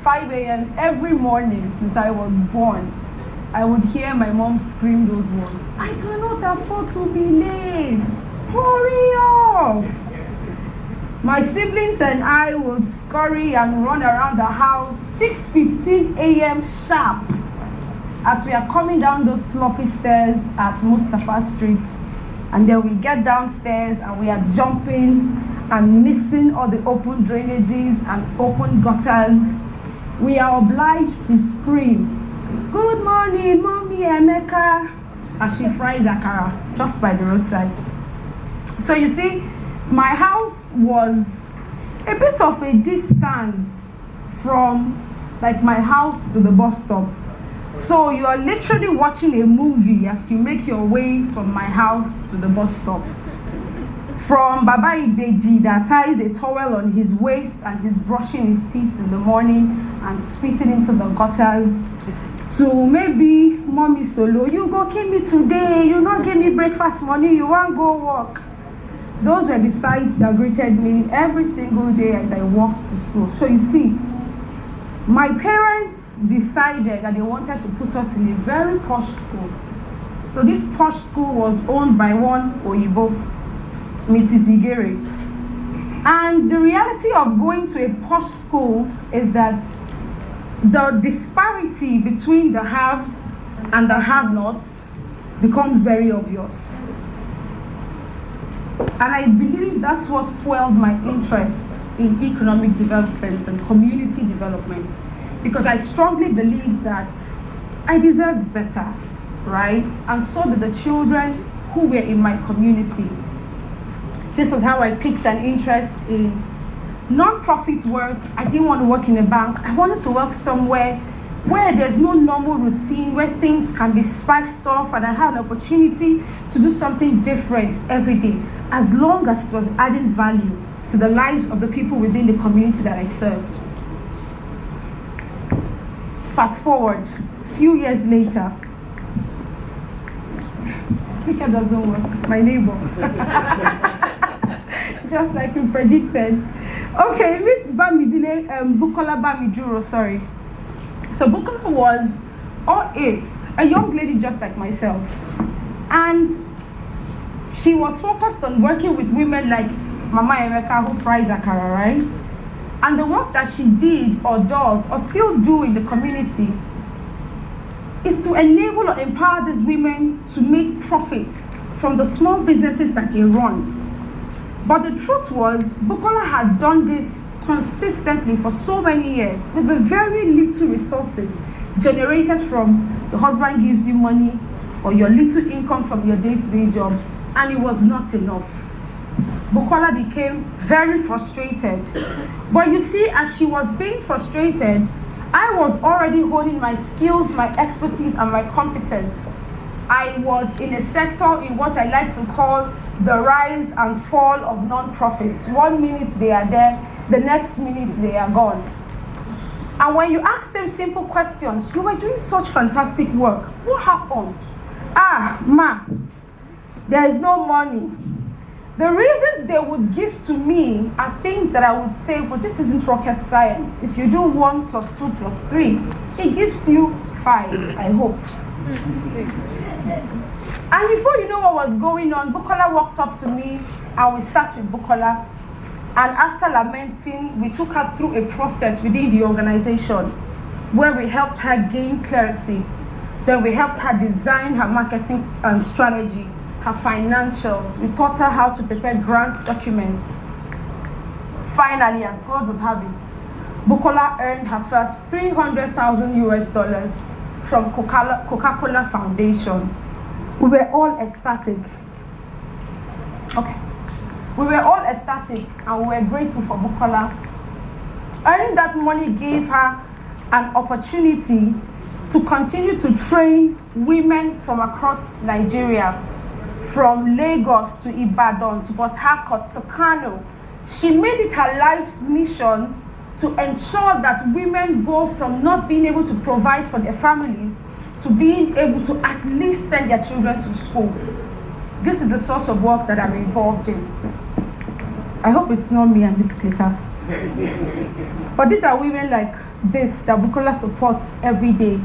5 a.m. every morning since I was born. I would hear my mom scream those words. I cannot afford to be late. Hurry up. My siblings and I would scurry and run around the house 6:15 a.m. sharp as we are coming down those sloppy stairs at Mustafa Street. And then we get downstairs and we are jumping and missing all the open drainages and open gutters. We are obliged to scream, "Good morning, Mommy Emeka," as she fries akara just by the roadside. So you see, my house was a bit of a distance from like my house to the bus stop. So you are literally watching a movie as you make your way from my house to the bus stop. From Baba Ibeji that ties a towel on his waist and he's brushing his teeth in the morning and spitting into the gutters, to maybe Mommy Solo, "You go kill me today, you not give me breakfast money, you won't go work." Those were the sights that greeted me every single day as I walked to school. So you see, my parents decided that they wanted to put us in a very posh school. So this posh school was owned by one Oyibo, Mrs. Igere. And the reality of going to a posh school is that the disparity between the haves and the have-nots becomes very obvious. And I believe that's what fueled my interest in economic development and community development, because I strongly believe that I deserved better, right? And so did the children who were in my community. This was how I picked an interest in non-profit work. I didn't want to work in a bank. I wanted to work somewhere where there's no normal routine, where things can be spiced off, and I had an opportunity to do something different every day, as long as it was adding value to the lives of the people within the community that I served. Fast forward, a few years later, clicker doesn't work, my neighbor. Just like we predicted. Okay, Miss Bamidile, Bukola Bamiduro, sorry. So Bukola was, or is, a young lady just like myself. And she was focused on working with women like Mama Emeka who fries akara, right? And the work that she did or does or still do in the community is to enable or empower these women to make profits from the small businesses that they run. But the truth was, Bukola had done this consistently for so many years with the very little resources generated from the husband gives you money or your little income from your day-to-day job, and it was not enough. Bukola became very frustrated. But you see, as she was being frustrated, I was already honing my skills, my expertise, and my competence. I was in a sector in what I like to call the rise and fall of non-profits. 1 minute they are there, the next minute they are gone. And when you ask them simple questions, "You were doing such fantastic work, what happened?" "Ah, ma, there is no money." The reasons they would give to me are things that I would say, "But this isn't rocket science. If you do 1 + 2 + 3, it gives you 5, I hope." And before you know what was going on, Bukola walked up to me and we sat with Bukola. And after lamenting, we took her through a process within the organization where we helped her gain clarity. Then we helped her design her marketing strategy, her financials. We taught her how to prepare grant documents. Finally, as God would have it, Bukola earned her first $300,000 from Coca-Cola Foundation. We were all ecstatic. Okay. We were all ecstatic and we were grateful for Bukola. Earning that money gave her an opportunity to continue to train women from across Nigeria, from Lagos to Ibadan to Port Harcourt to Kano. She made it her life's mission to ensure that women go from not being able to provide for their families to being able to at least send their children to school. This is the sort of work that I'm involved in. I hope it's not me and this clicker. But these are women like this that Bukola supports every day.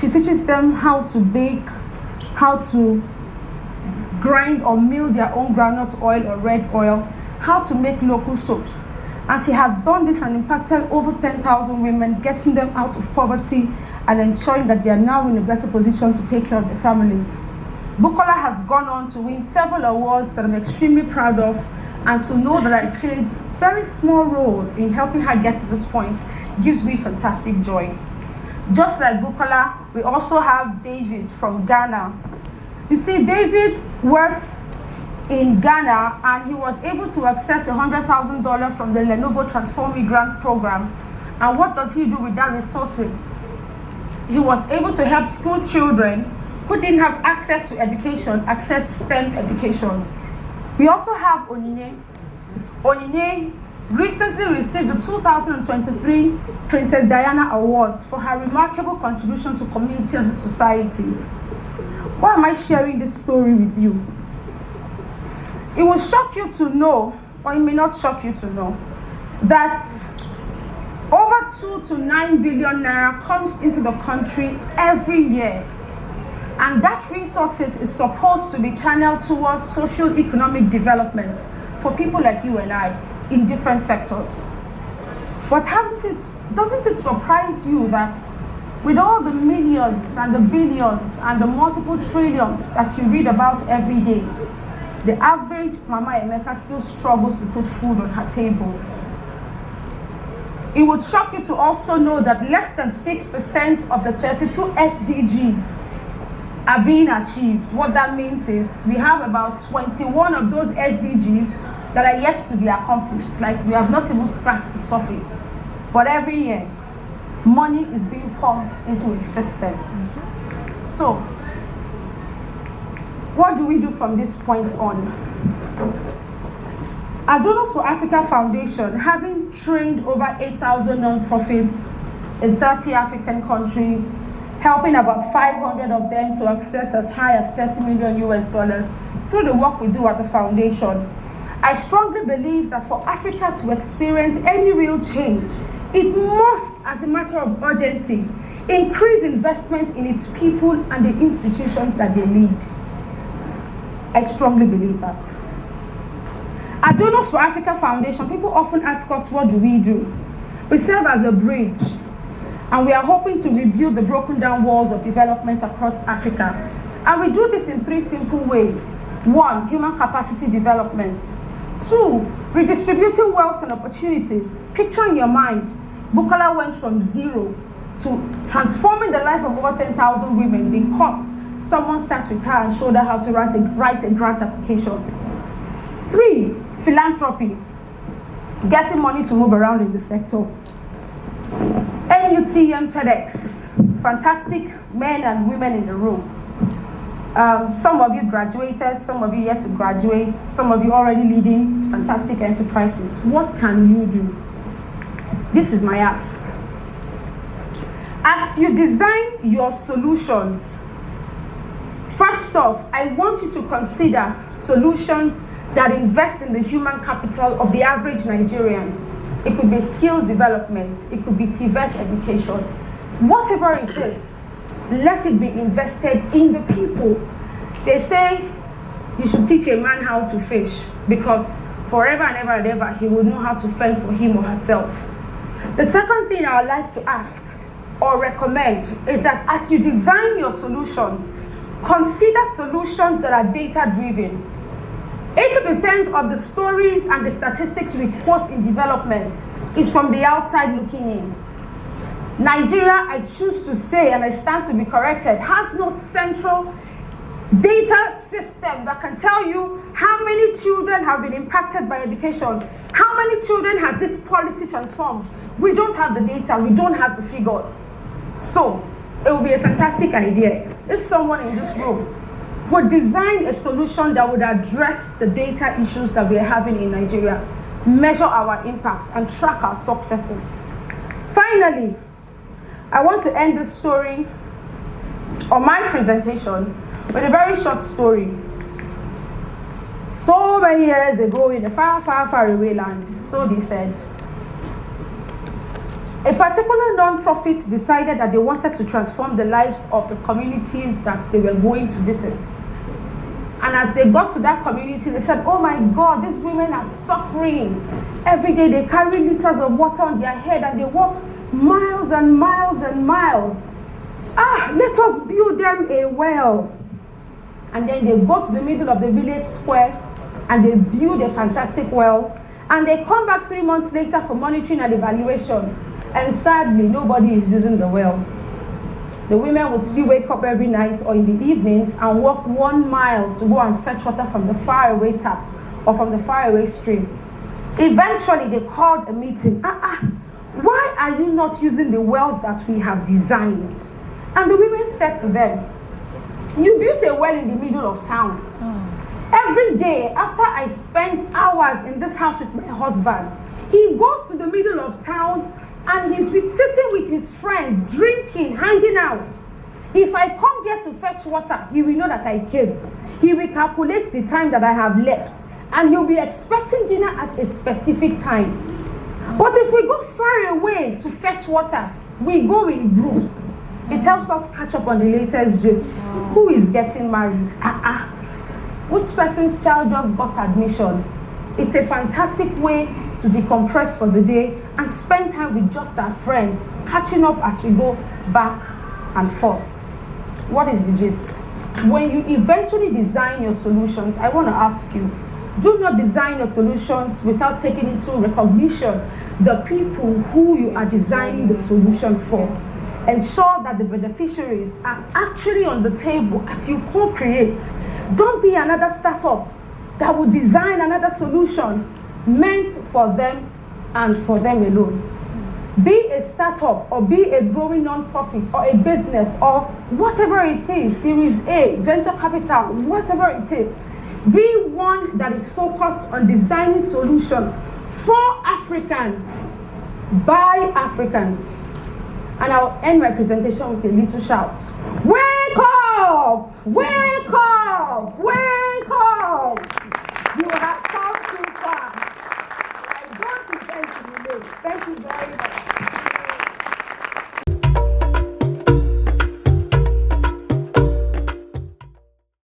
She teaches them how to bake, how to grind or mill their own groundnut oil or red oil, how to make local soaps. And she has done this and impacted over 10,000 women, getting them out of poverty and ensuring that they are now in a better position to take care of their families. Bukola has gone on to win several awards that I'm extremely proud of, and to know that I played a very small role in helping her get to this point gives me fantastic joy. Just like Bukola, we also have David from Ghana. You see, David works in Ghana, and he was able to access $100,000 from the Lenovo Transform Me Grant program. And what does he do with that resources? He was able to help school children who didn't have access to education access STEM education. We also have Onyinye. Onyinye recently received the 2023 Princess Diana Awards for her remarkable contribution to community and society. Why am I sharing this story with you? It will shock you to know, or it may not shock you to know, that over 2 to 9 billion naira comes into the country every year. And that resources is supposed to be channeled towards social economic development for people like you and I in different sectors. But doesn't it surprise you that with all the millions and the billions and the multiple trillions that you read about every day, the average Mama Emeka still struggles to put food on her table? It would shock you to also know that less than 6% of the 32 SDGs are being achieved. What that means is we have about 21 of those SDGs that are yet to be accomplished. Like, we have not even scratched the surface. But every year, money is being pumped into a system. So, what do we do from this point on? At Donors for Africa Foundation, having trained over 8,000 non-profits in 30 African countries, helping about 500 of them to access as high as $30 million through the work we do at the foundation, I strongly believe that for Africa to experience any real change, it must, as a matter of urgency, increase investment in its people and the institutions that they lead. I strongly believe that. At Donors for Africa Foundation, people often ask us, what do? We serve as a bridge, and we are hoping to rebuild the broken down walls of development across Africa. And we do this in 3 simple ways. 1, human capacity development. 2, redistributing wealth and opportunities. Picture in your mind, Bukola went from 0 to transforming the life of over 10,000 women because someone sat with her and showed her how to write a grant application. 3, philanthropy. Getting money to move around in the sector. NUTM TEDx, fantastic men and women in the room. Some of you graduated, some of you yet to graduate, some of you already leading fantastic enterprises. What can you do? This is my ask. As you design your solutions, first off, I want you to consider solutions that invest in the human capital of the average Nigerian. It could be skills development, it could be TVET education. Whatever it is, let it be invested in the people. They say you should teach a man how to fish because forever and ever and ever he will know how to fend for him or herself. The second thing I would like to ask or recommend is that as you design your solutions, consider solutions that are data-driven. 80% of the stories and the statistics we quote in development is from the outside looking in. Nigeria, I choose to say, and I stand to be corrected, has no central data system that can tell you how many children have been impacted by education, how many children has this policy transformed. We don't have the data, we don't have the figures. So, it would be a fantastic idea if someone in this room would design a solution that would address the data issues that we are having in Nigeria, measure our impact, and track our successes. Finally, I want to end this story, or my presentation, with a very short story. So many years ago in a far, far, far away land, so they said, a particular non-profit decided that they wanted to transform the lives of the communities that they were going to visit. And as they got to that community, they said, oh my God, these women are suffering. Every day they carry liters of water on their head and they walk miles and miles and miles. Let us build them a well. And then they go to the middle of the village square and they build a fantastic well. And they come back 3 months later for monitoring and evaluation. And sadly, nobody is using the well. The women would still wake up every night or in the evenings and walk 1 mile to go and fetch water from the faraway tap or from the faraway stream. Eventually, they called a meeting. Why are you not using the wells that we have designed? And the women said to them, you built a well in the middle of town. Every day, after I spend hours in this house with my husband, he goes to the middle of town and he's sitting with his friend, drinking, hanging out. If I come there to fetch water, he will know that I came. He will calculate the time that I have left, and he'll be expecting dinner at a specific time. But if we go far away to fetch water, we go in groups. It helps us catch up on the latest gist. Who is getting married? Which person's child just got admission? It's a fantastic way to decompress for the day and spend time with just our friends, catching up as we go back and forth. What is the gist? When you eventually design your solutions, I want to ask you, do not design your solutions without taking into recognition the people who you are designing the solution for. Ensure that the beneficiaries are actually on the table as you co-create. Don't be another startup that will design another solution meant for them and for them alone. Be a startup or be a growing non-profit or a business or whatever it is, Series A, venture capital, whatever it is. Be one that is focused on designing solutions for Africans, by Africans. And I'll end my presentation with a little shout. Wake up! Wake up! Wake up!